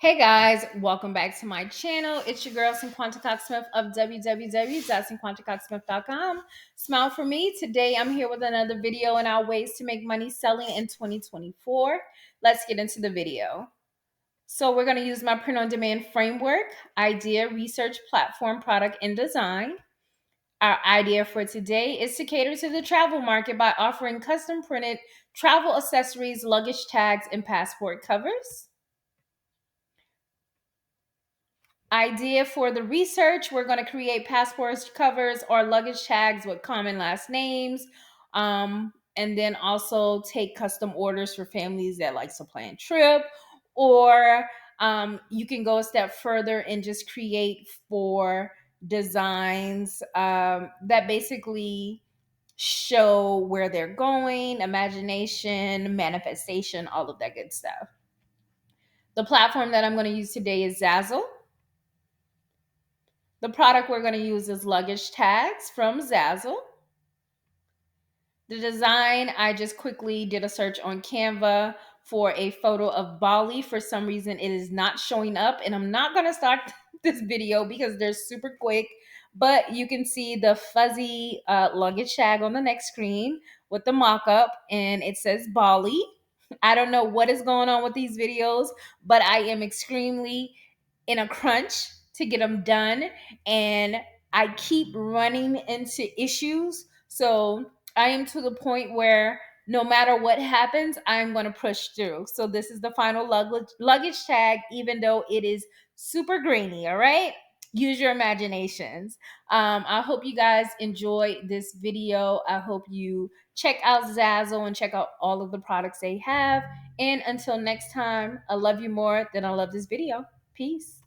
Hey guys, welcome back to my channel. It's your girl Cinquanta Cox-Smith of www.cinquantacoxsmith.com. Smile for me. Today I'm here with another video on our ways to make money selling in 2024. Let's get into the video. So we're going to use my print on demand framework, idea, research, platform, product, and design. Our idea for today is to cater to the travel market by offering custom printed travel accessories, luggage tags, and passport covers. Idea for the research, we're going to create passport covers or luggage tags with common last names, and then also take custom orders for families that like to plan trip, or you can go a step further and just create for designs that basically show where they're going, imagination, manifestation, all of that good stuff. The platform that I'm going to use today is Zazzle. The product we're going to use is luggage tags from Zazzle. The design, I just quickly did a search on Canva for a photo of Bali. For some reason, it is not showing up, and I'm not going to start this video because they're super quick, but you can see the fuzzy luggage tag on the next screen with the mock-up, and it says Bali. I don't know what is going on with these videos, but I am extremely in a crunch to get them done, and I keep running into issues. So I am to the point where no matter what happens, I'm going to push through. So this is the final luggage tag, even though it is super grainy. All right. Use your imaginations. I hope you guys enjoy this video. I hope you check out Zazzle and check out all of the products they have. And until next time, I love you more than I love this video. Peace.